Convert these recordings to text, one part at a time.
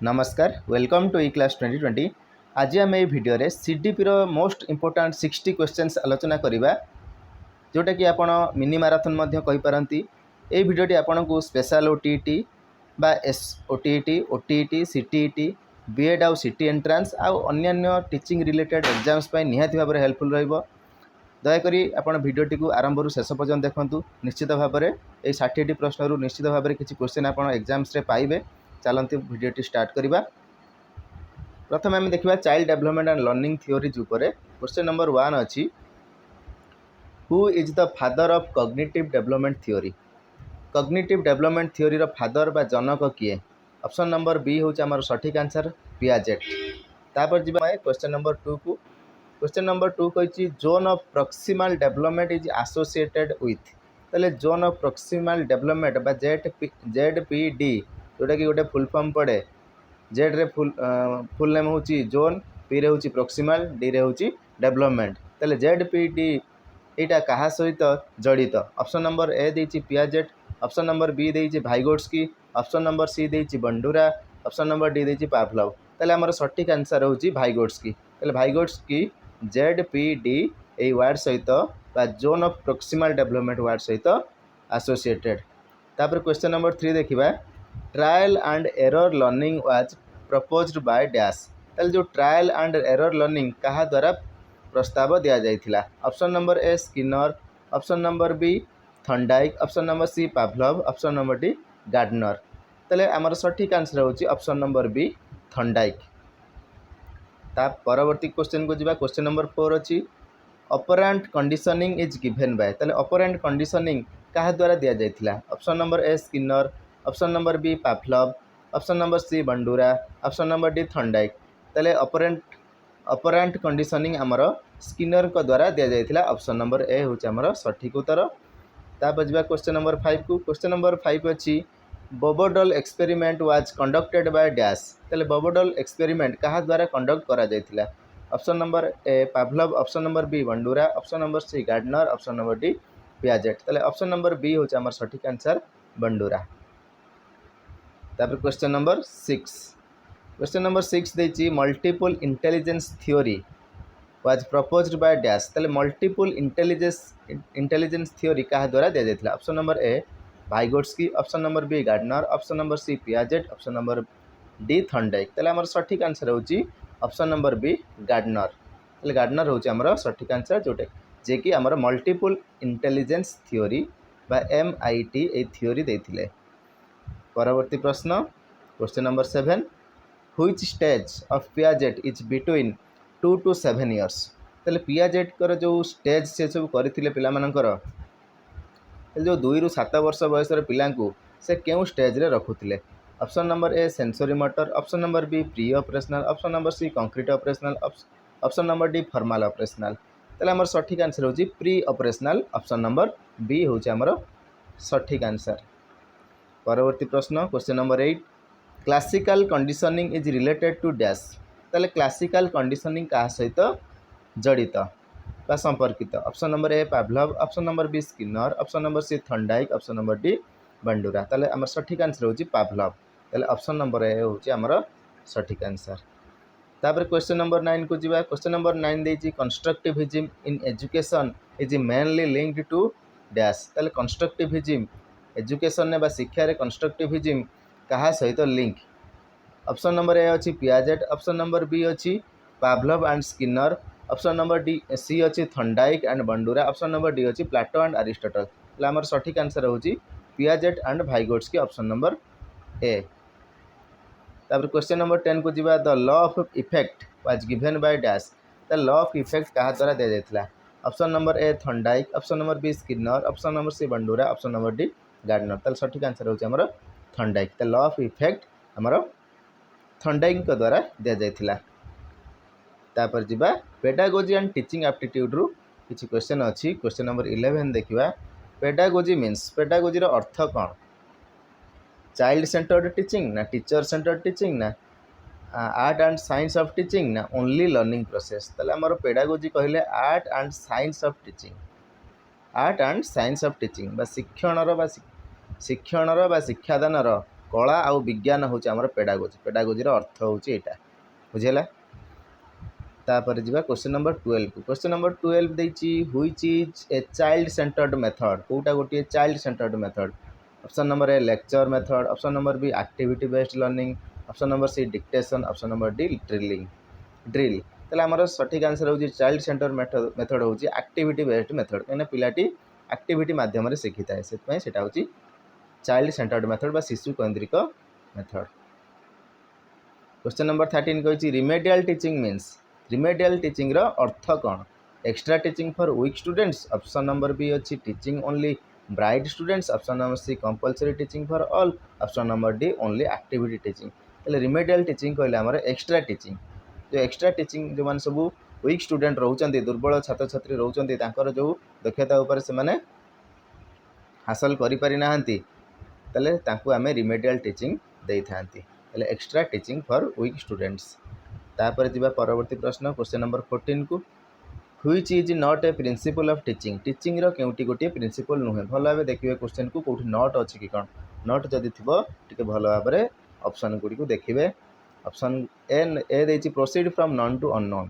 नमस्कार welcome to E class 2020। आज आम ये भिडियो रे सीडीपी रो मोस्ट इंपोर्टेंट 60 क्वेश्चंस आलोचना करिबा जोटा कि आपण मिनी मैराथन मध्य कहि पारंती। ए भिडियोटी आपण को स्पेशल ओटीटी बा एस ओटीटी ओटीटी सीटीटी बीएड आउ सीटी एंट्रांस आउ अन्य टीचिंग रिलेटेड एग्जाम्स पय निहाती भाबरे हेल्पफुल रहइबो। दयाकरी आपण भिडियोटी को आरंभ रु शेष पर्यंत देखंतु। निश्चित भाबरे ए 60टी प्रश्न रु निश्चित भाबरे किछि क्वेश्चन आपण एग्जाम्स रे पाइबे। चलते भिडियोटी स्टार्ट करिबा। प्रथम आम देखा child development and learning theories उपरे। क्वेश्चन नंबर 1 अच्छी who is the father of cognitive development theory. Cognitive development theory रो फादर बा जनक किए? ऑप्शन नंबर बी हूँ आमर सठिक आंसर पियाजेट। तापर जी क्वेश्चन नंबर 2 को। क्वेश्चन नंबर 2 कही zone of proximal development is associated with. तले जोन ऑफ प्रॉक्सिमल डेवलपमेंट बा जेडपीडी जोटा कि गोटे फुल फॉर्म पड़े। जेड रे फुल नेम हूँ जोन, पी रे हूँ प्रॉक्सिमल, डी रे हूँ डेवलपमेंट। तले जेडपीडी यहाँ क्या सहित जड़ित? ऑप्शन नंबर ए देछि पियाजेट, ऑप्शन नंबर बी देछि भाइगोट्स्की, ऑप्शन नंबर सी देछि बंडुरा, ऑप्शन नंबर डी देछि पावलोव। तले आमर सठिक आंसर हूँ भाइगोट्स्की। तले भाइगोट्स्की जेडपीडी ए वर्ड सहित बा zone of proximal development word सहित एसोसिएटेड। तापर क्वेश्चन नंबर 3 देखिबा trial and error learning was proposed by dash. ताले जो ट्रायल एंड एरर लर्निंग कहा द्वारा प्रस्ताव दिया जाइथिला? Option number A Skinner, option number B Thorndike, option number C Pavlov, option number D Gardner. ताले आमर सठिक आंसर होची ऑप्शन नंबर बी थॉर्नडाइक। ता परवर्ती क्वेश्चन को जिबा। क्वेश्चन नंबर 4 अछि operant conditioning is given by. ताले ऑपरेंट कंडीशनिंग कहा द्वारा दिया जाइथिला? Option number A Skinner, option number B Pavlov, option number C Bandura, option number D Thorndike. ताले ऑपरेंट कंडीशनिंग आमर स्किनर को द्वारा दिया जाइथिला। ऑप्शन नंबर ए होची आमर सठिक उत्तर। तापर जिबा क्वेश्चन नंबर 5 को। क्वेश्चन नंबर 5 अछि Bobo doll experiment was conducted by dash. ताले बोबोडल एक्सपेरिमेंट कहा द्वारा कंडक्ट करा जाइथिला? Option number A Pavlov, option number B Bandura, option number C Gardner, option number D Piaget. ताले ऑप्शन नंबर बी होची आमर सठिक आंसर बंडुरा। तापर क्वेश्चन नंबर 6। क्वेश्चन नंबर 6 देछि multiple intelligence theory was proposed by dash. ताले multiple intelligence theory कहा द्वारा दिया जाइथिला? Option number A Vygotsky, option number B Gardner, option number C Piaget, option number D Thorndike. ताले हमर सठिक आंसर होची ऑप्शन नंबर बी गार्डनर। ताले गार्डनर होची हमर सठिक आंसर जोटे जे कि हमर मल्टीपल इंटेलिजेंस थ्योरी बा एमआईटी ए थ्योरी देथिले। परवर्ती प्रश्न question number 7 which stage of Piaget is between 2 to 7 years. ताले पियाजेट कर जो स्टेज से सब करथिले पिला मानकर जो 2 ରୁ 7 वर्ष बयस पिलांकु से केउ स्टेज रे रखुथिले? Option number A sensory motor, option number B pre operational, option number C concrete operational, option number D formal operational. ताले हमर सठिक आंसर होची pre operational, option number B होची हमर सठिक आंसर। परवर्ती प्रश्न question number 8 classical conditioning is related to dash. ताले क्लासिकल कंडीशनिंग कहा सहित जड़ित बा संपर्कित? Option number A Pavlov, option number B Skinner, option number C Thorndike, option number D Bandura. ताले हमर सठिक आंसर होची पावलोव। ताले ऑप्शन नंबर ए होची हमर सठिक आंसर। तापर क्वेश्चन नंबर 9 को जिबा। क्वेश्चन नंबर 9 देछि constructivism in education is mainly linked to dash. ताले कंस्ट्रक्टिविज्म एजुकेशन ने बा शिक्षा रे कंस्ट्रक्टिविज्म कहा सहित लिंक? ऑप्शन नंबर ए अच्छी पियाजेट, ऑप्शन नंबर बी अच्छी Pavlov and Skinner, option number D C अच्छी Thorndike and Bandura, option number D अच्छी प्लाटो एंड अरिस्टोटल। ताले हमर सठिक आंसर होची Piaget and Vygotsky, option number A. तापर question number 10 को जिबा। The law of effect was given by dash. The law of effect कहा द्वारा दिया जाइथिला? Option number A Thorndike, option number B Skinner, option number C Bandura, option number D Gardner. ताले सठिक answer होची हमर Thorndike. The law of effect हमर Thorndike को द्वारा दिया जाइथिला। तापर जिबा पेडागोजी एंड टीचिंग एप्टीट्यूड रु किछि क्वेश्चन अछि। क्वेश्चन नंबर 11 देखिबा। पेडागोजी मीन्स पेडागोजी रो अर्थ कोन? चाइल्ड सेंटर्ड टीचिंग ना टीचर सेंटर्ड टीचिंग ना art and science of teaching ना ओनली लर्निंग प्रोसेस? ताले हमर पेडागोजी कहले art and science of teaching. Art and science of teaching बा शिक्षण रो बा शिक्षादान रो कला आउ विज्ञान हूँ आमर पेडागोजी पेडागोजी अर्थ हूँ यहाँ बुझेगा। तापर जी क्वेश्चन नंबर 12 क्वेश्चन नंबर 12 देती which is a child centred method कोटा गोटे child centred method. Option number A lecture method, option number B activity based learning, option number C dictation, option number D drill. ताहले आमर सठिक answer होची child centre method होची activity based method कहीं पिलाटी activity माध्यम शिखी थाए से होची चाइल्ड सेंटर्ड मेथड बा शिशु केन्द्रिक मेथड। क्वेश्चन नंबर 13 कही remedial teaching means remedial teaching रो अर्थ कौन। Extra teaching for weak students, option number B अच्छी teaching only bright students, option number C compulsory teaching for all, option number D only activity teaching. ताहले remedial teaching कहले आमर extra teaching जो extra teaching जो मैंने सब weak student रोचंती दुर्बल छात्र छात्री रोचंती तांकर जो दक्षता उपर से माने हासिल करि पारि नाहंती ताले तांको आमे रिमेडियल टीचिंग देई थांती ताले extra teaching for weak students. तापर जिबा परवर्ती प्रश्न क्वेश्चन नंबर 14 को which is not a principle of teaching teaching रो केउटी गोटे प्रिंसिपल नुहे भल भाव देखिए क्वेश्चन को कोठी नॉट अछि कि कोन नॉट जदि थिबो टिके भल भाव ऑप्शन गुडी को देखिबे। ऑप्शन ए देछि proceed from known to unknown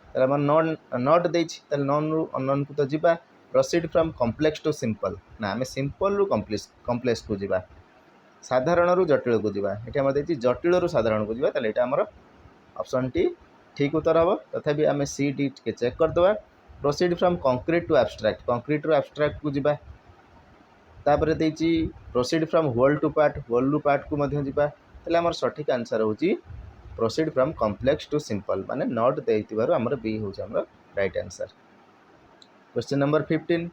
ताले हम नॉन नॉट देछि ताले नॉन रु अननोन को तो जिबा। Proceed from complex to simple ना हमें सिंपल रु कॉम्प्लेक्स को जिबा साधारण रु जटिल को जिबा एटा हम देछि जटिल रु साधारण को जिबा ताले एटा हमर ऑप्शन टी ठीक उत्तर हम तथापि आम सी डी के चेक करदे। Proceed from concrete to abstract concrete रु एब्स्ट्रैक्ट को जिबा तापर देछि proceed from whole to part को मध्य जिबा ताले हमर सठिक आंसर होची proceed from complex to simple माने नॉट देइतिबारु हमर बी होची हमर right answer. Question number 15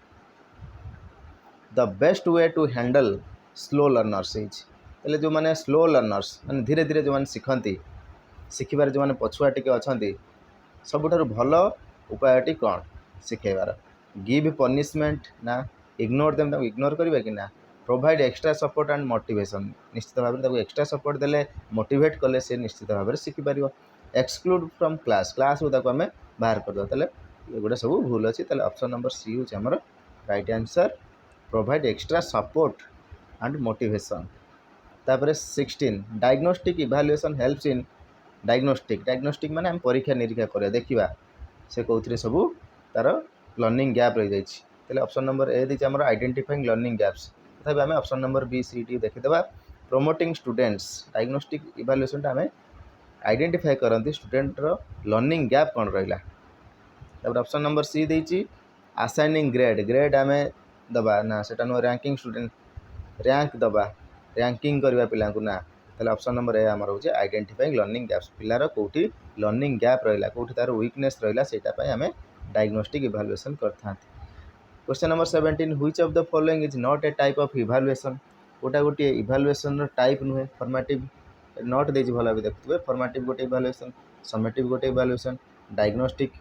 the best way to handle slow learners is ताले जो माने स्लो लर्नर्स माने धीरे धीरे जो माने सिखंती शिखबार जो मैंने पछुआ टी अच्छा सबुठार भल उपायटी कौन शिखेबार। गिव पनिशमेंट ना इग्नोर देम इग्नोर करवा कि ना provide extra support and motivation निश्चित भाव में एक्स्ट्रा सपोर्ट देले मोटिवेट कले से निश्चित भाव में शिखिपार। एक्सक्लूड फ्रॉम क्लास क्लास को आम बाहर करदे एगुड़ा सब भूल अच्छी ताले ऑप्शन नंबर सी हूँ आमर right answer provide extra support and motivation. तापर 16 diagnostic evaluation helps in diagnostic माने हम परीक्षा निरीक्षा करिया देखिबा से कोथरे सब तार लर्निंग गैप रही जाइछि ताले ऑप्शन नंबर ए दिछि हमर आइडेंटिफाइंग लर्निंग गैप्स तथापि आमे option number B C D देखिदेबा। प्रोमोटिंग स्टूडेंट्स डायग्नोस्टिक इवैल्यूएशन टा हमें आइडेंटिफाई करंती स्टूडेंट रो लर्निंग गैप कोन रहिला। तापर ऑप्शन नंबर सी दिछि असाइनिंग ग्रेड आमे दबा ना सेटा नो रैंकिंग स्टूडेंट रैंक दबा रैंकिंग करबा पिला को ना ताले ऑप्शन नंबर ए हमर होचे आइडेंटिफाइंग लर्निंग गैप्स पिलार कोठी लर्निंग गैप रहिला कोठी तार वीकनेस रहिला सेटा पय हमें डायग्नोस्टिक इवैल्यूएशन करथांती। Question number 17 which of the following is not a type of evaluation कोटा गोटे इवैल्यूएशन रो टाइप नुहे। फॉर्मेटिव नॉट देछि भला भी देखथबे फॉर्मेटिव गोटे इवैल्यूएशन समेटिव गोटे इवैल्यूएशन डायग्नोस्टिक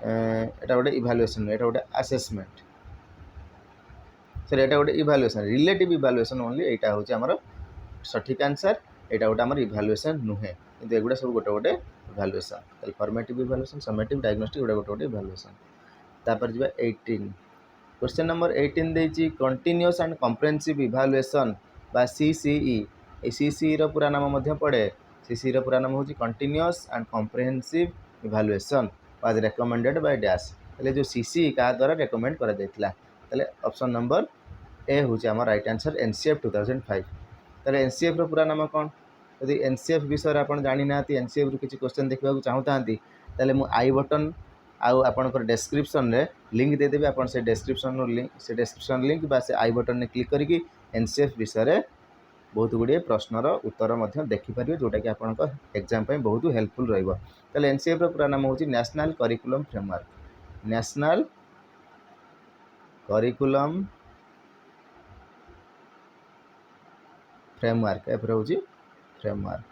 एटा गोटे इवैल्यूएशन एटा गोटे असेसमेंट सर एटा गोटे इवैल्यूएशन रिलेटिव इवैल्यूएशन ओनली एटा होची हमर सठिक आंसर एटा गोटे आमर इवैल्यूएशन नुहे किंतु एगुड़ा सब गोटे गोटे इवैल्यूएशन ताले फॉर्मेटिव इवैल्यूएशन समेटिव डायग्नोस्टिक गोटे गोटे इवैल्यूएशन। तापर जिबा 18 क्वेश्चन नंबर 18 देछि कंटीन्यूअस एंड कॉम्प्रिहेंसिव इवैल्यूएशन बा सीसीई ए सीसीई रो पूरा नाम मध्य पड़े सीसीई रो पूरा नाम होछि continuous and comprehensive evaluation was recommended by dash ताले जो सीसीई का द्वारा रेकमेंड करा जायतिला ताले ऑप्शन नंबर ए होछि हमर राइट आंसर एनसीएफ 2005 ताले एनसीएफ रो पूरा नाम कोन यदि एनसीएफ विषय आपन जानि नाती एनसीएफ रो किछि क्वेश्चन देखबा को चाहतांती ताले मु आई बटन आउ आपनकर डिस्क्रिप्शन रे लिंक दे देबे आपन से डिस्क्रिप्शन लिंक बा से आई बटन ने क्लिक करिकि एनसीएफ विषय रे बहुत गुड़िए प्रश्नर उत्तर मध्य देखि परिबे जोटा कि आपनकर एग्जाम पय बहुत हेल्पफुल रहइबो। ताले एनसीएफ रो पूरा नाम होछि national curriculum framework national curriculum framework F रोजी फ्रेमवर्क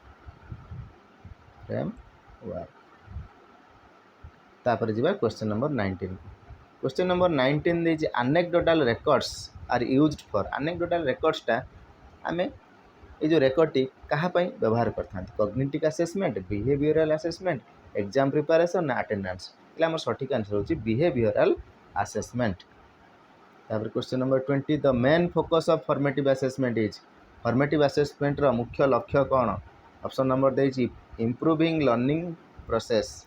तापर जिबा क्वेश्चन नंबर 19 क्वेश्चन नंबर 19 देछि anecdotal records are used for anecdotal records टा आमे ए जो रिकॉर्ड टी कहा पय व्यवहार करथांती cognitive assessment behavioural assessment exam preparation ना अटेंडेंस इला हमर सठिक आंसर होछि बिहेवियरल असेसमेंट। तापर question number 20 the main focus of formative assessment is formative assessment रो मुख्य लक्ष्य कौन? ऑप्शन नंबर देछि improving learning process.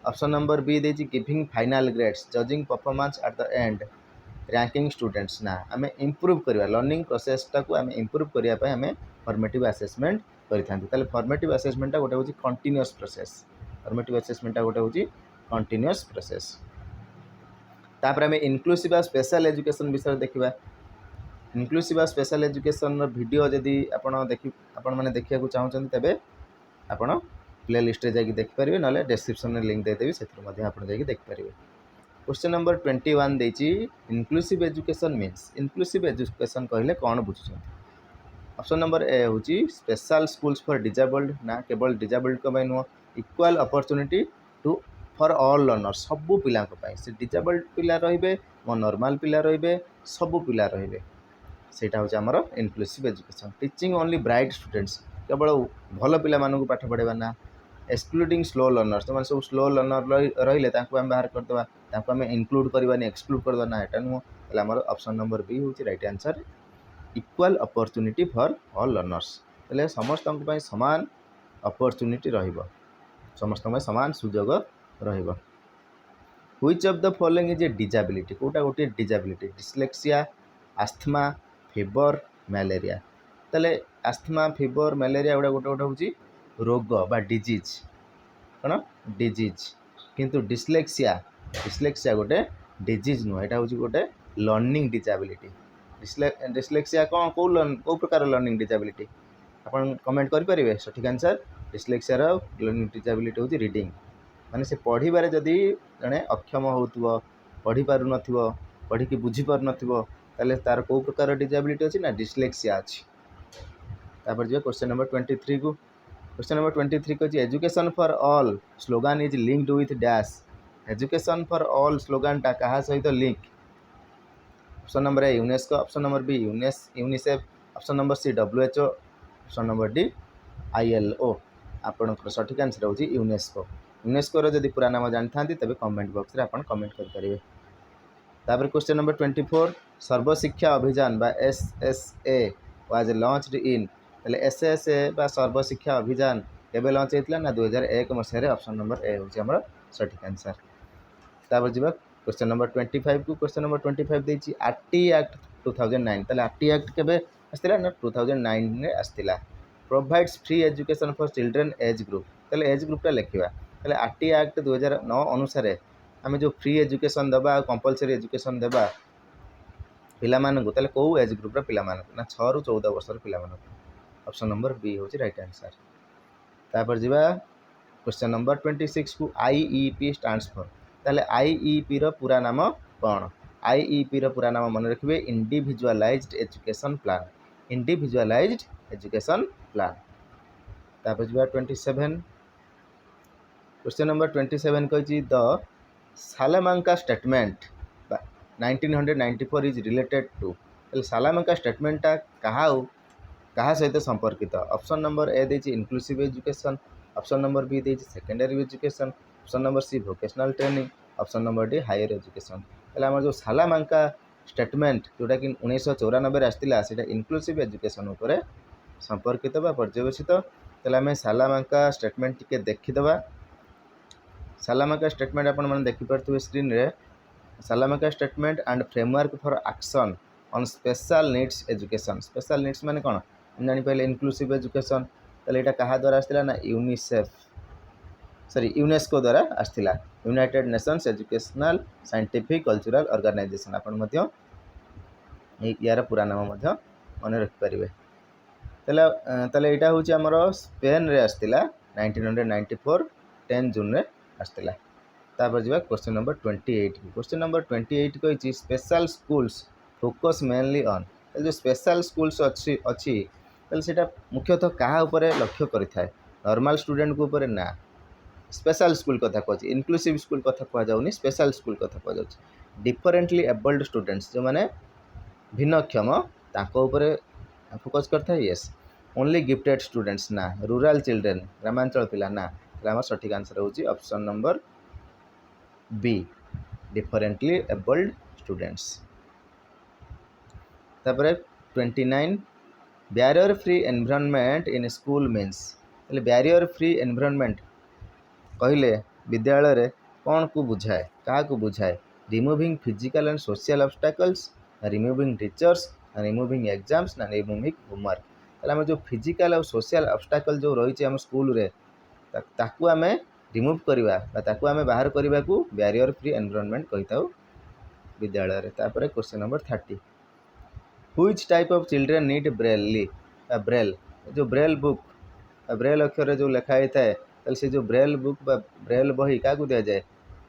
Option number B देछि giving final grades, judging performance at the end, ranking students. ना आम improve करवा लर्निंग प्रोसेसटा को आम इम्प्रूव करने आम फॉर्मेटिव असेसमेंट करें। फॉर्मेटिव असेसमेंटा गोटे हूँ कंटिन्यूअस प्रोसेस। फॉर्मेटिव असेसमेंटा गोटे हूँ कंटिन्यूअस प्रोसेस। तापर आम इनक्लूसिव आ स्पेशल एजुकेशन विषय देखा। इनक्लूसिव आ स्पेशल एजुकेशन वीडियो जदि आपण मैंने देखा चाहते तेरे आपण प्ले लिस्ट रे जाकि देखिपारे, ना डिस्क्रिप्शन में लिंक देदेवी से देखिपारे। क्वेश्चन नंबर 21 देछि inclusive education means. Inclusive education कहले कौन बुझुछन? ऑप्शन नंबर ए हूँ स्पेशल स्कूल्स फॉर डिजेबल्ड। ना केवल डिजेबल्ड को नुह, equal opportunity to for all learners, सबू पिला से डिजेबल्ड पिला रे मो नॉर्मल पिला रे सबू पिला रे, सेटा हूँ आमर inclusive education. Teaching only bright students, केवल भल पिला मानू पाठ पढ़ेबा ना। एक्सक्लूडिंग स्लो लर्नर्स, जो सब स्लो लर्नर रही बाहर करदे, आम इनक्लूड करवानी, एक्सक्लूड करदे ना, एटा नुह। आमर ऑप्शन नंबर बी हूँ right answer, equal opportunity for all learners. तेल समस्त सामान अपॉर्चुनिटी रहिबो, समस्त सामान सुजोग रहिबो। Which of the following is a disability? कोटा गोटे disability? Dyslexia, asthma, fever, malaria. तेल आस्थमा, फीवर, मलेरिया गुड़ा गोटे गोटे हूँ रोग बा डिजीज, कौन डिजीज। किंतु डिस्लेक्सिया, डिस्लेक्सिया गोटे डिजीज नुह, यहाँ हूँ गोटे लर्निंग डिजेबिलिटी। डिस्लेक्सिया कौन कौ प्रकार लर्निंग डिजेबिलिटी? आपन कमेंट करेंगे। सठिक आंसर डिस्लेक्सिया लर्निंग डिजेबिलिटी हूँ रीडिंग, माने से पढ़िबारे जदि जड़े अक्षम हो, पढ़ी पार न, पढ़ी की बुझी पार न, ताले तार को प्रकार डिजेबिलिटी अच्छी ना डिस्लेक्सिया अच्छी। तापर जो क्वेश्चन नंबर 23 को। क्वेश्चन नंबर 23 कहछि education for all slogan is linked with dash. Education for all slogan टा कहा सहित link? Option number A UNESCO, option number B UNICEF, option number C WHO, option number D ILO। आपणकर सठिक answer हूँ UNESCO. UNESCO जदि पूरा नाम जानी था तेज कमेंट बॉक्स रे आपन कमेंट करेंगे। तापर क्वेश्चन नंबर 24 सर्वशिक्षा अभियान बा SSA was launched in. SSA बा सर्वशिक्षा अभियान केबे लॉन्च होता ना 2001 मसीह। ऑप्शन नंबर ए हूँ आम सठिक आंसर। तापर जी क्वेश्चन नंबर 25 को। क्वेश्चन नंबर 25 देछि RT एक्ट 2009। ताले RT एक्ट केबे आस्तिला ना 2009 रे आस्तिला। Provides free education for children age group. ताले एज ग्रुपटा लिखा। ताले RT एक्ट 2009 अनुसार आम जो फ्री एजुकेशन देवा, कंपलसरी एजुकेशन देवा पिलामानकु, ताले को एज ग्रुप पिला ना 6 ରୁ 14 वर्षर पिला। ऑप्शन नंबर बी हूँ राइट आंसर। तापर जी क्वेश्चन नंबर 26 को। IEP stands for. ताले IEP रो पूरा नाम कौन? IEP रो पूरा नाम मन रखिए individualised education plan. Individualised education plan. तापर जी 27 क्वेश्चन नंबर 27 कही the Salamanca statement 1994 is related to. Salamanca स्टेटमेंटा कहा सहित संपर्कित? ऑप्शन नंबर ए देछि inclusive education, option number B देछि सेकेंडरी एजुकेशन, ऑप्शन नंबर सी vocational training, option number D higher education. आम जो सालामांका स्टेटमेंट जोटा कि 1994 आसला से इनक्लूसिव एजुकेशन उपर संपर्कित बा पर्यवेसित। आम सालामांका स्टेटमेंट टिके देखीदबा। सालामांका स्टेटमेंट आपण मैंने देखिपे स्क्रीन रे। Salamanca statement and framework for action on special needs education. Special needs माने कौन जानी पाइले? Inclusive education. ताले एटा कहा द्वारा आसला ना यूनेस्को द्वारा आसला, United Nations Educational Scientific Cultural Organization. आपण मध्य यार पूरा नाम मध्य मन रखिपारे। ताले एटा हूँ आमर स्पेन रे आसला 1994 10 जून रे आसला। तापर जी क्वेश्चन नंबर 28। क्वेश्चन नंबर 28 कही special schools focus mainly on. जो स्पेशल स्कूल्स अच्छी सेटा मुख्यतः क्या लक्ष्य करें? नॉर्मल स्टूडेंट को ऊपर ना, स्पेशल स्कूल कथा कहूँ, इनक्लूसिव स्कूल कथा कहनी, स्पेशल स्कूल कथा कहूँ। डिफरेंटली एबल्ड स्टूडेंट्स जो मैंने भिन्नक्षम तापर फोकस करता है। येस। ओनली गिफ्टेड स्टूडेंट्स ना, रूरल चिल्ड्रेन ग्रामांचल पिला ना। आम सठिक आंसर हूँ option number B differently abled students. तापर 29 barrier free environment in school means, ହେଲେ ବ୍ୟାରିୟର ଫ୍ରି ଏନଭାରନମେଣ୍ଟ କହିଲେ ବିଦ୍ୟାଳୟରେ କ'ଣ କୁ ବୁଝାଏ, କାହାକୁ ବୁଝାଏ? Removing physical and social obstacles, removing teachers, removing exams, ନା ରିମୁଭିଂ ହୋମୱାର୍କ। ତାହେଲେ ଆମେ ଯେଉଁ ଫିଜିକାଲ ଆଉ ସୋସିଆଲ ଅବଷ୍ଟାକଲ ଯେଉଁ ରହିଛି ଆମ ସ୍କୁଲରେ ତାକୁ ଆମେ ରିମୁଭ୍ କରିବା ବା ତାକୁ ଆମେ ବାହାର କରିବାକୁ ବ୍ୟାରିୟର ଫ୍ରି ଏନଭାରନମେଣ୍ଟ କହିଥାଉ ବିଦ୍ୟାଳୟରେ। ତାପରେ question number 30, which type of children need braille Braille, ଯେଉଁ ବ୍ରେଲ୍ ବୁକ୍ ବ୍ରେଲ୍ ଅକ୍ଷରରେ ଯେଉଁ ଲେଖା ହେଇଥାଏ, ତାହେଲେ ସେ ଯେଉଁ ବ୍ରେଲ୍ ବୁକ୍ ବା ବ୍ରେଲ୍ ବହି କାହାକୁ ଦିଆଯାଏ?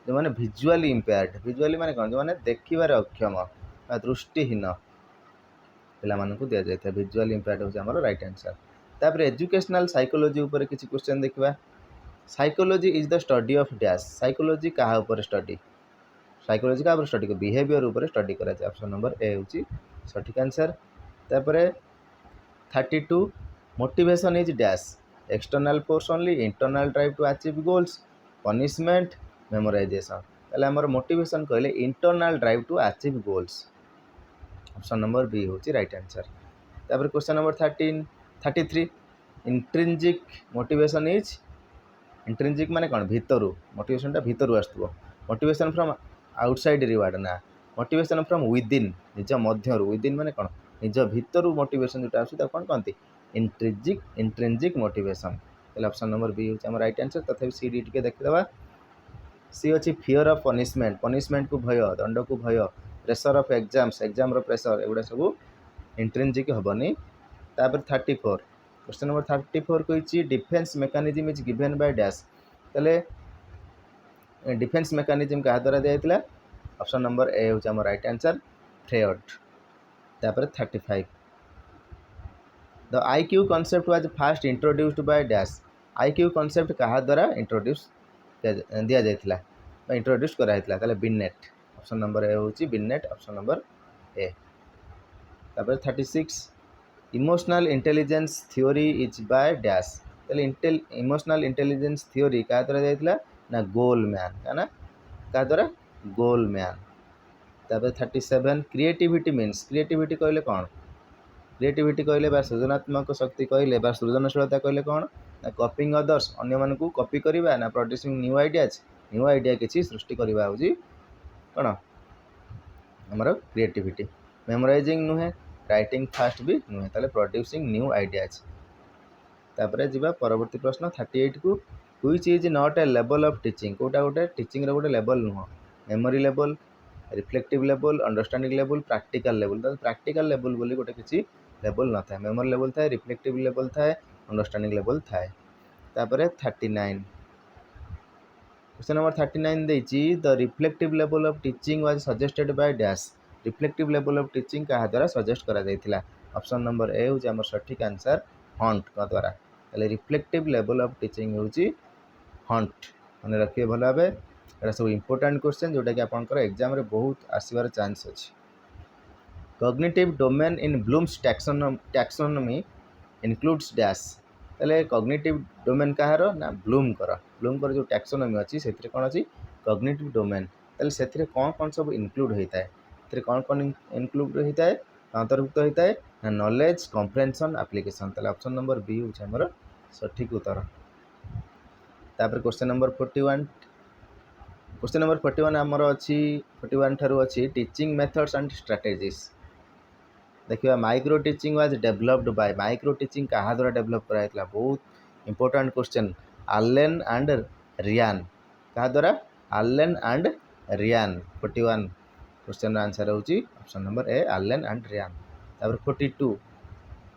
ଯେଉଁମାନେ ଭିଜୁଆଲି ଇମ୍ପେୟାର୍ଡ଼, ଭିଜୁଆଲି ମାନେ କ'ଣ? ଯେଉଁମାନେ ଦେଖିବାରେ ଅକ୍ଷମ ବା ଦୃଷ୍ଟିହୀନ ପିଲାମାନଙ୍କୁ ଦିଆଯାଇଥାଏ। ଭିଜୁଆଲି ଇମ୍ପେୟାର୍ଡ଼ ହେଉଛି ଆମର ରାଇଟ୍ ଆନ୍ସର୍। ତାପରେ ଏଜୁକେସନାଲ ସାଇକୋଲୋଜି ଉପରେ କିଛି କ୍ୱେଶ୍ଚନ୍ ଦେଖିବା। Psychology is the study of dash, psychology କାହା ଉପରେ ଷ୍ଟଡି? ସାଇକୋଲୋଜି କାହା ଉପରେ ଷ୍ଟଡି? ବିହେଭିୟର ଉପରେ ଷ୍ଟଡି କରାଯାଏ। ଅପସନ୍ ନମ୍ବର ଏ ହେଉଛି ସଠିକ୍ ଆନ୍ସର୍। ତାପରେ 32, motivation is dash, external force only, internal drive to achieve goals, punishment, memorisation. ତାହେଲେ ଆମର ମୋଟିଭେସନ୍ କହିଲେ internal drive to achieve goals. Option number B ହେଉଛି ରାଇଟ୍ ଆନ୍ସର୍। ତାପରେ କ୍ୱେଶ୍ଚନ୍ ନମ୍ବର 33, ଇଣ୍ଟ୍ରିଞ୍ଜିକ୍ ମୋଟିଭେସନ୍ ଇଜ୍, ଇଣ୍ଟ୍ରିଞ୍ଜିକ୍ ମାନେ କ'ଣ? ଭିତରୁ, ମୋଟିଭେସନ୍ଟା ଭିତରୁ ଆସୁଥିବ। ମୋଟିଭେସନ୍ ଫ୍ରମ୍ ଆଉଟସାଇଡ୍ ରିୱାର୍ଡ଼, ନା ମୋଟିଭେସନ୍ ଫ୍ରମ୍ ୱିଦିନ୍, ନିଜ ମଧ୍ୟରୁ। ୱିଦିନ୍ ମାନେ କ'ଣ? ନିଜ ଭିତରୁ ମୋଟିଭେସନ୍ ଯେଉଁଟା ଆସୁଛି ତାକୁ କ'ଣ କହନ୍ତି? ଇଣ୍ଟ୍ରିଞ୍ଜିକ୍ ମୋଟିଭେସନ୍। ତାହେଲେ ଅପସନ୍ ନମ୍ବର ବି ହେଉଛି ଆମର ରାଇଟ୍ ଆନ୍ସର୍। ତଥାପି ସି ଡି ଟିକେ ଦେଖିଦେବା। ସି ଅଛି ଫିଅର୍ ଅଫ୍ ପନିଶମେଣ୍ଟ, ପନିଶମେଣ୍ଟକୁ ଭୟ, ଦଣ୍ଡକୁ ଭୟ, ପ୍ରେସର୍ ଅଫ୍ ଏକ୍ଜାମ୍ସ, ଏକ୍ଜାମ୍ର ପ୍ରେସର୍, ଏଗୁଡ଼ା ସବୁ ଇଣ୍ଟ୍ରିଞ୍ଜିକ୍ ହେବନି। ତାପରେ 34, କ୍ୱେଶ୍ଚନ୍ ନମ୍ବର 34 କହିଛି defence mechanism is given Bai dash. ତାହେଲେ ଡିଫେନ୍ସ ମେକାନିଜିମ୍ କାହା ଦ୍ୱାରା ଦିଆଯାଇଥିଲା? ଅପସନ୍ ନମ୍ବର ଏ ହେଉଛି ଆମର ରାଇଟ୍ ଆନ୍ସର୍, ଫ୍ରେୟଡ଼। ତାପରେ 35, the IQ concept was first introduced by dash, IQ concept କାହା ଦ୍ୱାରା ଇଣ୍ଟ୍ରୋଡ୍ୟୁସ୍ ଦିଆଯାଇଥିଲା ବା ଇଣ୍ଟ୍ରୋଡ୍ୟୁସ୍ କରାଯାଇଥିଲା? ତାହେଲେ ବିନେଟ୍। ଅପସନ୍ ନମ୍ବର ଏ ହେଉଛି ବିନେଟ୍, ଅପସନ୍ ନମ୍ବର ଏ। ତାପରେ 36, emotional intelligence theory is Bai dash. ତାହେଲେ ଇମୋସନାଲ ଇଣ୍ଟେଲିଜେନ୍ସ ଥିଓରି କାହା ଦ୍ୱାରା ଦିଆଯାଇଥିଲା? ନା ଗୋଲମ୍ୟାନ୍, ନା କାହା ଦ୍ୱାରା? ଗୋଲମ୍ୟାନ୍। ତାପରେ 37, କ୍ରିଏଟିଭିଟି ମିନ୍ସ, କ୍ରିଏଟିଭିଟି କହିଲେ କ'ଣ? କ୍ରିଏଟିଭିଟି କହିଲେ ବା ସୃଜନାତ୍ମକ ଶକ୍ତି କହିଲେ ବା ସୃଜନଶୀଳତା କହିଲେ କ'ଣ? ନା କପିଂ ଅଦର୍ସ, ଅନ୍ୟମାନଙ୍କୁ କପି କରିବା, ନା producing new ideas, new idea କିଛି ସୃଷ୍ଟି କରିବା ହେଉଛି କ'ଣ ଆମର କ୍ରିଏଟିଭିଟି। ମେମୋରାଇଜିଂ ନୁହେଁ, ରାଇଟିଂ ଫାଷ୍ଟ ବି ନୁହେଁ, ତାହେଲେ ପ୍ରଡ୍ୟୁସିଂ ନ୍ୟୁ ଆଇଡ଼ିଆଜ୍। ତାପରେ ଯିବା ପରବର୍ତ୍ତୀ ପ୍ରଶ୍ନ 38କୁ, ହୁଇଚ୍ ଇଜ୍ ନଟ୍ ଏ ଲେବଲ୍ ଅଫ୍ ଟିଚିଂ, କେଉଁଟା ଗୋଟେ ଟିଚିଂର ଗୋଟେ ଲେବଲ୍ ନୁହଁ? ମେମୋରି ଲେବଲ୍, ରିଫ୍ଲେକ୍ଟିଭ୍ ଲେବଲ୍, ଅଣ୍ଡରଷ୍ଟାଣ୍ଡିଂ ଲେବଲ୍, ପ୍ରାକ୍ଟିକାଲ ଲେବଲ୍। ତାହେଲେ ପ୍ରାକ୍ଟିକାଲ ଲେବଲ୍ ବୋଲି ଗୋଟେ କିଛି ଲେବଲ୍ ନଥାଏ। ମେମୋରି ଲେବଲ୍ ଥାଏ, ରିଫ୍ଲେକ୍ଟିଭ୍ ଲେବଲ୍ ଥାଏ, ଅଣ୍ଡରଷ୍ଟାଣ୍ଡିଂ ଲେବଲ୍ ଥାଏ। ତାପରେ 39, କ୍ୱେଶ୍ଚନ୍ ନମ୍ବର 39 ଦେଇଛି ଦ ରିଫ୍ଲେକ୍ଟିଭ୍ ଲେବଲ୍ of teaching was ସଜେଷ୍ଟେଡ୍ Bai dash, reflective ଲେବଲ୍ ଅଫ୍ ଟିଚିଂ କାହା ଦ୍ୱାରା ସଜେଷ୍ଟ କରାଯାଇଥିଲା? ଅପସନ୍ ନମ୍ବର ଏ ହେଉଛି ଆମର ସଠିକ୍ ଆନ୍ସର୍, ହଣ୍ଟଙ୍କ ଦ୍ୱାରା। ତାହେଲେ ରିଫ୍ଲେକ୍ଟିଭ୍ ଲେବଲ୍ ଅଫ୍ ଟିଚିଂ ହେଉଛି ହଣ୍ଟ। ମନେ ରଖିବେ ଭଲ ଭାବେ, ଏଇଟା ସବୁ ଇମ୍ପୋର୍ଟାଣ୍ଟ କ୍ୱେଶ୍ଚନ୍ ଯେଉଁଟାକି ଆପଣଙ୍କର ଏକ୍ଜାମ୍ରେ ବହୁତ ଆସିବାର ଚାନ୍ସ ଅଛି। Cognitive domain in Bloom's taxonomy includes dash. ତାହେଲେ କଗ୍ନିଟିଭ୍ ଡୋମେନ୍ କାହାର? ନା ବ୍ଲୁମ୍ଙ୍କର। ବ୍ଲୁମ୍ଙ୍କର ଯେଉଁ ଟ୍ୟାକ୍ସୋନମି ଅଛି ସେଥିରେ କ'ଣ ଅଛି? Cognitive domain. ତାହେଲେ ସେଥିରେ କ'ଣ କ'ଣ ସବୁ ଇନକ୍ଲୁଡ୍ ହୋଇଥାଏ? ସେଥିରେ କ'ଣ କ'ଣ ଇନକ୍ଲୁଡ୍ ହୋଇଥାଏ, ଅନ୍ତର୍ଭୁକ୍ତ ହୋଇଥାଏ? ନା ନଲେଜ୍, କମ୍ପ୍ରେନ୍ସନ୍, ଆପ୍ଲିକେସନ୍। ତାହେଲେ ଅପସନ୍ ନମ୍ବର ବି ହେଉଛି ଆମର ସଠିକ୍ ଉତ୍ତର। ତାପରେ କ୍ୱେଶ୍ଚନ୍ ନମ୍ବର 41, କ୍ୱେଶ୍ଚନ୍ ନମ୍ବର 41 ଆମର ଅଛି 41 ଠାରୁ ଅଛି ଟିଚିଂ ମେଥଡ୍ସ ଆଣ୍ଡ ଷ୍ଟ୍ରାଟେଜିସ୍। ଦେଖିବା micro teaching was developed by, micro teaching କାହା ଦ୍ୱାରା ଡେଭଲପ୍ କରାଯାଇଥିଲା? ବହୁତ important question, Allen and Ryan. କାହା ଦ୍ୱାରା? Allen and Ryan. 41 କ୍ୱେଶ୍ଚନ୍ର ଆନ୍ସର୍ ହେଉଛି option number A, Allen and Ryan. ତାପରେ 42,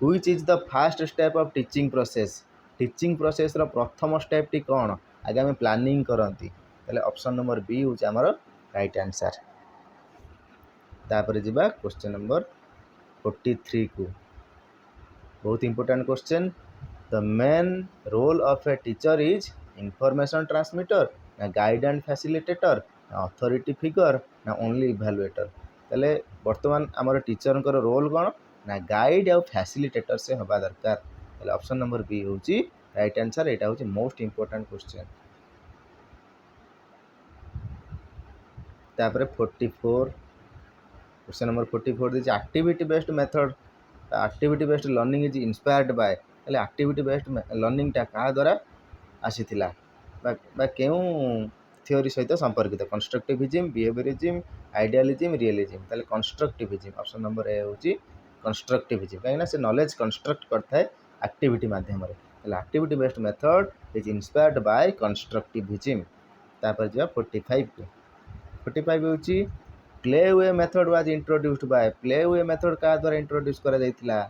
which is the first step of teaching process, teaching ପ୍ରୋସେସ୍ର ପ୍ରଥମ ଷ୍ଟେପ୍ଟି କ'ଣ? ଆগে ଆମେ ପ୍ଲାନିଂ କରନ୍ତି। ତାହେଲେ ଅପସନ୍ ନମ୍ବର ବି ହେଉଛି ଆମର ରାଇଟ୍ ଆନ୍ସର୍। ତାପରେ ଯିବା କ୍ୱେଶ୍ଚନ୍ ନମ୍ବର 43କୁ, ବହୁତ important question, the main role of a teacher is information transmitter, ନା ଗାଇଡ୍ ଆଣ୍ଡ ଫ୍ୟାସିଲିଟେଟର୍, ନା ଅଥରିଟି ଫିଗର୍, ନା ଓନ୍ଲି ଇଭାଲୁଏଟର୍। ତାହେଲେ ବର୍ତ୍ତମାନ ଆମର ଟିଚରଙ୍କର ରୋଲ୍ କ'ଣ? ନା ଗାଇଡ୍ ଆଉ ଫ୍ୟାସିଲିଟେଟର୍ ସେ ହେବା ଦରକାର। ତାହେଲେ ଅପସନ୍ ନମ୍ବର ବି ହେଉଛି ରାଇଟ୍ ଆନ୍ସର୍। ଏଇଟା ହେଉଛି ମୋଷ୍ଟ ଇମ୍ପୋର୍ଟାଣ୍ଟ କ୍ୱେଶ୍ଚନ୍। ତାପରେ 44, କ୍ୱେଶ୍ଚନ୍ ନମ୍ବର 44 ଦେଇଛି activity based method activity based learning is inspired by activity based लर्निंगटा क्या द्वारा आसीथिला केउं थियोरी सहित संपर्कित कंस्ट्रक्टिविज्म बिहेवियरिज्म आइडियालिज्म रियलिज्म ताले कंस्ट्रक्टिविज्म ऑप्शन नंबर ए होची कंस्ट्रक्टिविज्म कहीं से नॉलेज कंस्ट्रक्ट करता है एक्टिविटी माध्यम ताले activity based method is inspired bye constructivism तापर जा 45 को 45 होची play way method was introduced bye play way method का द्वारा इंट्रोड्यूस करा जायतिला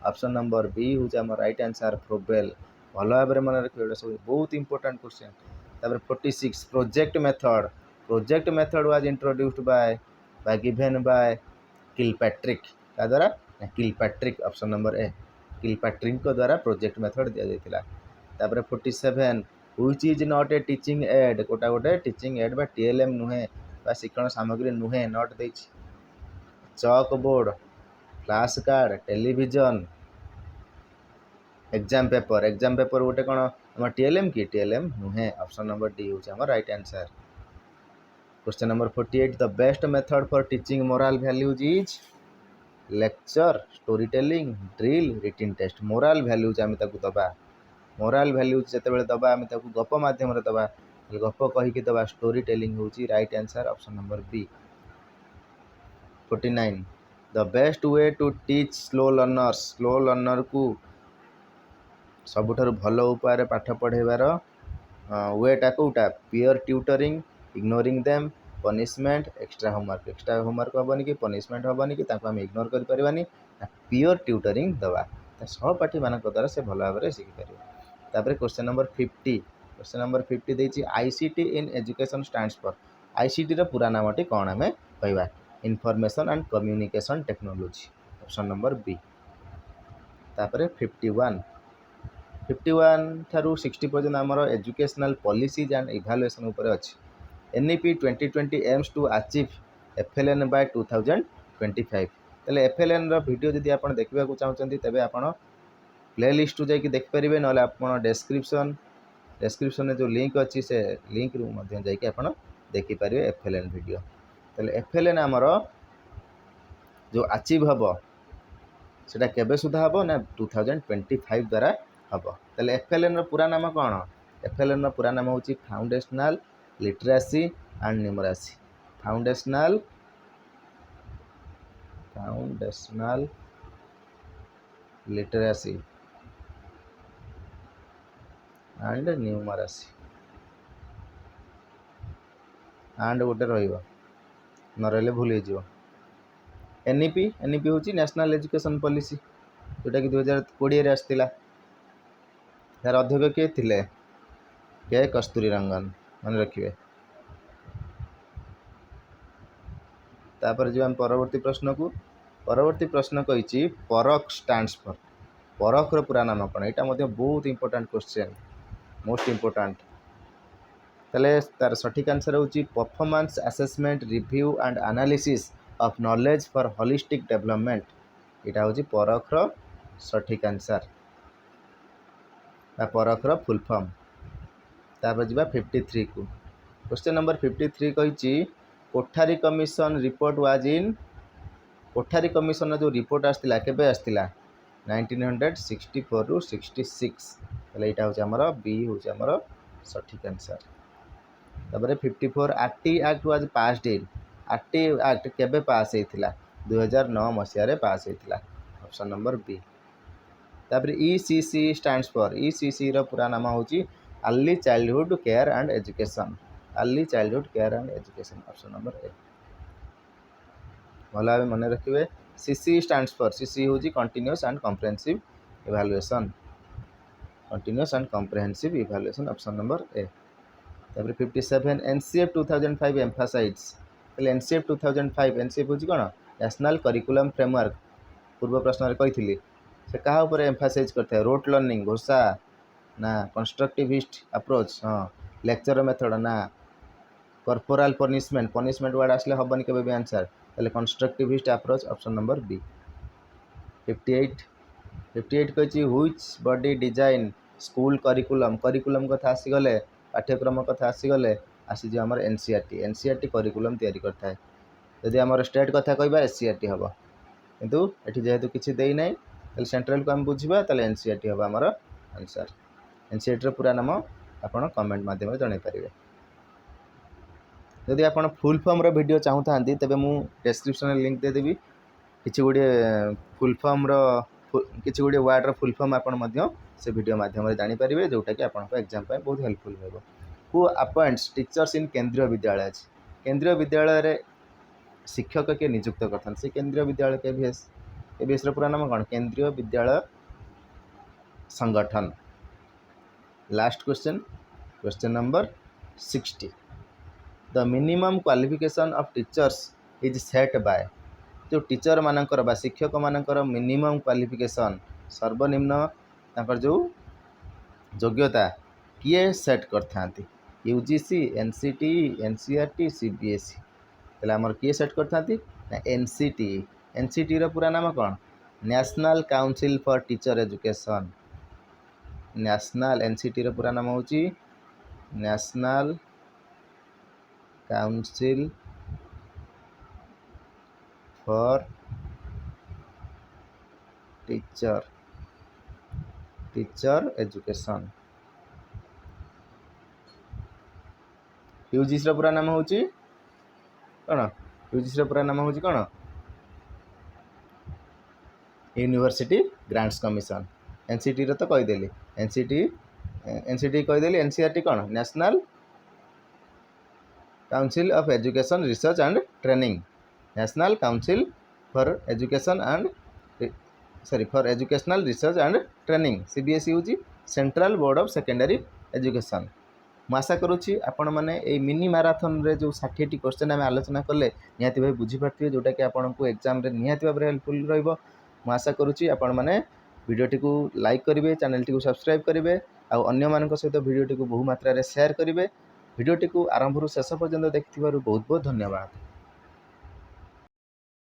ऑप्शन नंबर बी होची हमर राइट आंसर फ्रोबेल भल भाव में मन रखिए सब बहुत इंपोर्टेंट क्वेश्चन तापर 46 project method was introduced by given by Kilpatrick का द्वारा Kilpatrick option number A Kilpatrick को द्वारा प्रोजेक्ट मेथड दिया जायतिला तापर 47 which is not a teaching aid कोटा गोटे टीचिंग एड बा टीएलएम नुहे बा शिक्षण सामग्री नुहे नॉट देछि chalk board flash card television exam paper गोटे कौन आम टीएलएम कि टीएलएम नुहे ऑप्शन नंबर डी हूँ आम right answer question number 48 the best method for teaching moral values is lecture story telling drill written test moral values आम दबा moral values जिते दबा आम गप मध्यम दबा गप कहीकि दबा स्टोरी टेलिंग हूँ right answer option number B 49 the best way to teach slow learner को सबुठारु भल उपाय पाठ पढ़ेबार वेटा कोटा peer tutoring ignoring them punishment extra homework हेनी कि पनिशमेंट हेनी कि आम इग्नोर करें पीयर ट्यूटरिंग दवा सहपाठी मान द्वारा से भल भाव में शिखिपर तापर क्वेश्चन नंबर 50 देती ICT in education stands for ICT रो पूरा नामटी कौन आम कहवा information and communication technology option number B तापर 51 ठारू 60 पर्यंत आमर एजुकेशनल पॉलिसीज एंड इवैल्यूएशन उपर अच्छी NEP 2020 aims to achieve FLN by 2025 तेल एफएलएन रो वीडियो जदि आप देखा चाहते तेज आप प्लेलिस्ट जाकि देखिपारे ना आप डेस्क्रिप्शन में जो लिंक अच्छी से लिंक रू जाकि आप देखिपारे एफएलएन वीडियो तेल एफएलएन आमर जो अचीव हम सेटा केबे सुधा हम ना 2025 द्वारा हम तेल एफएलएन रो पूरा नाम कौन एफएलएन रो पूरा नाम हूँ foundational literacy and numeracy foundational literacy and numeracy and गोटे न रही भूल हो एनईपी हूँ नेशनल एजुकेशन पॉलिसी जोटा कि 2020 आसला यार अध्यक्ष किए थे के कस्तूरी रंगन मन रखिए तापर जो हम परवर्ती प्रश्न कही परख स्टैंड्स फॉर परख रो पूरा नाम कौन यहाँ बहुत इंपोर्टेंट क्वेश्चन मोस्ट इंपोर्टेंट ताले तार सठिक आंसर होची performance assessment review and analysis of knowledge for holistic development यहाँ होची परख रो सठिक आंसर परख रो फुल फॉर्म तापर जी 53 को क्वेश्चन नंबर 53 कही Kothari commission report was in Kothari commission जो रिपोर्ट आसला केबे आसला 1964 रु 66 यहाँ हूँ आमर बी हूँ आमर सठिक आंसर तापर 54 RT act was passed in RT act केबे पास होता 2009 मसीह पास होता ऑप्शन नंबर बी तापर ईसीसी स्टैंड्स फॉर ईसीसी रो पूरा नाम हूँ early childhood care and education option number A भल भाव मन रखिए सीसी स्टैंड्स फॉर सीसी हूँ continuous and comprehensive evaluation option number A तापर 57 एनसीएफ 2005 एम्फासाइज एनसीएफ 2005 एनसीएफ हूँ कौन नेशनल करिकुलम फ्रेमवर्क पूर्व प्रश्न कही से क्या ऊपर एम्फासाइज करता है रोट लर्निंग घोषा ना कंस्ट्रक्टिविस्ट अप्रोच हाँ लेक्चर मेथड ना कॉर्पोरल पनिशमेंट वर्ड आसले हेनी के भी आंसर ताले constructivist approach option number B 58 कही which body design school curriculum कथा आसीगले पाठ्यक्रम कथा आसीगले आसी आम एनसीईआरटी करिकुलम तैयारी करता है जदि आम स्टेट कथा कहबा एससीईआरटी हम किंतु एठी जेहेतु किसी देई नहीं ताले सेंट्रल को हम बुझिबा ताले एनसीईआरटी हबा हमर आंसर। एनसीईआरटी रो पूरा नाम आपण कमेंट माध्यम जणाई पारिबे। यदि आपण फुल फॉर्म रो वीडियो चाहूथांती तबे मु डिस्क्रिप्शन लिंक दे देबी। किछि गुडे फुल फॉर्म रो किछि गुडे वर्ड रो फुल फॉर्म आपण मध्य से वीडियो माध्यम रे जानि पारिबे, जोटा कि आपण एग्जाम पे बहुत हेल्पफुल हेबो। हु अपॉइंट्स टीचर्स इन केंद्रीय विद्यालय। केंद्रीय विद्यालय रे शिक्षक के नियुक्त करथन से केंद्रीय विद्यालय केबीएस रो पूरा नाम कोन? Kendriya Vidyalaya Sangathan. Last question number 60। The minimum qualification of teachers is set by. जो टीचर मानकर बा शिक्षक मानकर मिनिमम क्वालिफिकेशन सर्वनिम्न तांकर जो योग्यता किए सेट करथांती? UGC, NCTE, NCERT, CBSE. तले हमर किए सेट करथांती ना एनसीटीई। एनसीटीई रो पूरा नाम कोन? National council for teacher education. National NCTE रो पूरा नाम होची national council for teacher education. UGC रो पूरा नाम होची कोन? यूजीसी रो पूरा नाम होची कोन? University grants commission. एनसीटी रो तो कहि देली। एनसीटी कहि देली। एनसीईआरटी कोन? National council of education research and training. National council for education for educational research and training. CBSE होची central board of secondary education. ମୁଁ आशा करुच्ची आपण मैंने ये मिनी मैराथन रे जो 60टी क्वेश्चन आम आलोचना कले निहाती भाई बुझीपारे, जोटा कि आपन को एग्जाम रे निहाती भाव हेल्पफुल रहिबो। ମୁଁ आशा करुच्ची आपण मैंने वीडियोटी को लाइक करेंगे, चैनल को सब्सक्राइब करेंगे और अन्य मान सहित वीडियोटी को बहु मात्रा रे शेयर करेंगे। वीडियोटी को आरंभ शेष पर्यंत देखिथिबारु बहुत बहुत धन्यवाद।